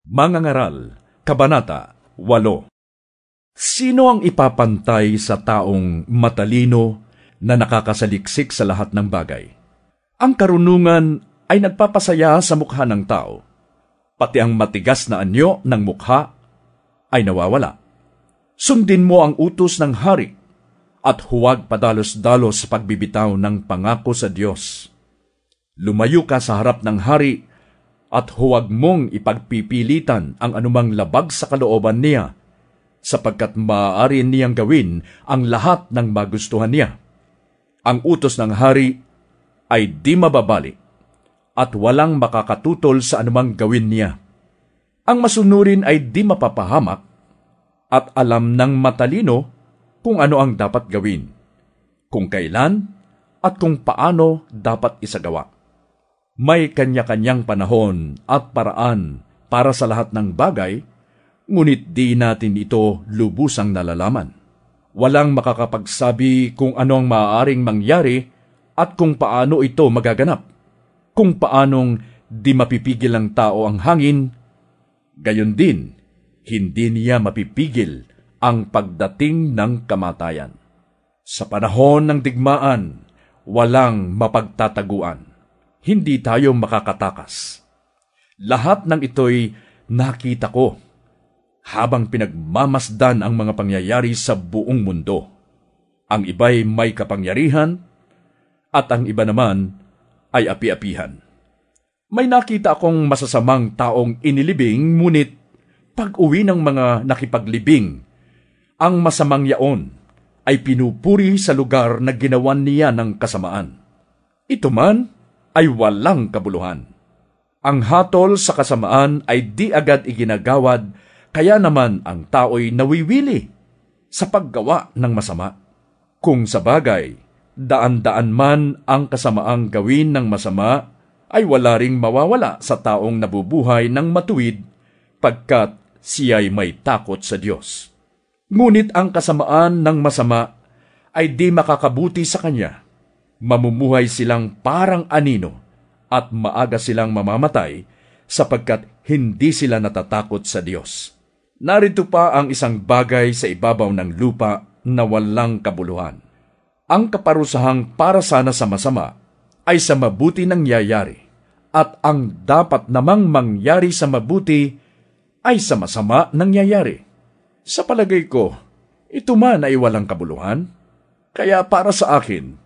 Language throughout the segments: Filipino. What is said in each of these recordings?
Mangangaral, Kabanata 8. Sino ang ipapantay sa taong matalino na nakakasaliksik sa lahat ng bagay? Ang karunungan ay nagpapasaya sa mukha ng tao, pati ang matigas na anyo ng mukha ay nawawala. Sundin mo ang utos ng hari at huwag padalos-dalos sa pagbibitaw ng pangako sa Diyos. Lumayo ka sa harap ng hari at huwag mong ipagpipilitan ang anumang labag sa kalooban niya, sapagkat maaari niyang gawin ang lahat ng magustuhan niya. Ang utos ng hari ay di mababali, at walang makakatutol sa anumang gawin niya. Ang masunurin ay di mapapahamak, at alam ng matalino kung ano ang dapat gawin, kung kailan at kung paano dapat isagawa. May kanya-kanyang panahon at paraan para sa lahat ng bagay, ngunit di natin ito lubusang nalalaman. Walang makakapagsabi kung ano ang maaaring mangyari at kung paano ito magaganap. Kung paanong di mapipigil ng tao ang hangin, gayon din, hindi niya mapipigil ang pagdating ng kamatayan. Sa panahon ng digmaan, walang mapagtataguan. Hindi tayo makakatakas. Lahat ng ito'y nakita ko habang pinagmamasdan ang mga pangyayari sa buong mundo. Ang iba'y may kapangyarihan at ang iba naman ay api-apihan. May nakita akong masasamang taong inilibing, ngunit pag-uwi ng mga nakipaglibing, ang masamang yaon ay pinupuri sa lugar na ginawan niya ng kasamaan. Ito man ay walang kabuluhan. Ang hatol sa kasamaan ay di agad iginagawad, kaya naman ang tao'y nawiwili sa paggawa ng masama. Kung sa bagay, daan-daan man ang kasamaang gawin ng masama, ay wala ring mawawala sa taong nabubuhay ng matuwid, pagkat siya'y may takot sa Diyos. Ngunit ang kasamaan ng masama ay di makakabuti sa kanya. Mamumuhay silang parang anino at maaga silang mamamatay sapagkat hindi sila natatakot sa Diyos. Narito pa ang isang bagay sa ibabaw ng lupa na walang kabuluhan. Ang kaparusahang para sana sa masama ay sa mabuti nangyayari, at ang dapat namang mangyari sa mabuti ay sa masama nangyayari. Sa palagay ko, ito man ay walang kabuluhan. Kaya para sa akin,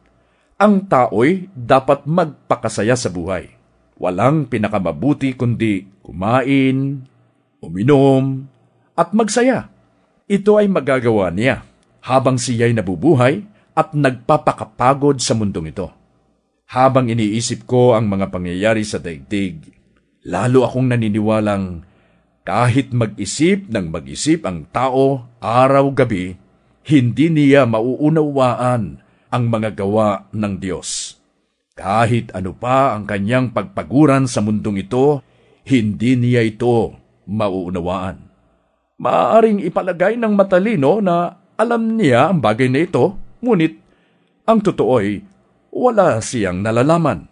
ang tao'y dapat magpakasaya sa buhay. Walang pinakamabuti kundi kumain, uminom, at magsaya. Ito ay magagawa niya habang siya'y nabubuhay at nagpapakapagod sa mundong ito. Habang iniisip ko ang mga pangyayari sa daigdig, lalo akong naniniwalang kahit mag-isip ng mag-isip ang tao araw-gabi, hindi niya mauunawaan ang mga gawa ng Diyos. Kahit ano pa ang kanyang pagpaguran sa mundong ito, hindi niya ito mauunawaan. Maaaring ipalagay ng matalino na alam niya ang bagay na ito, ngunit ang totoo'y wala siyang nalalaman.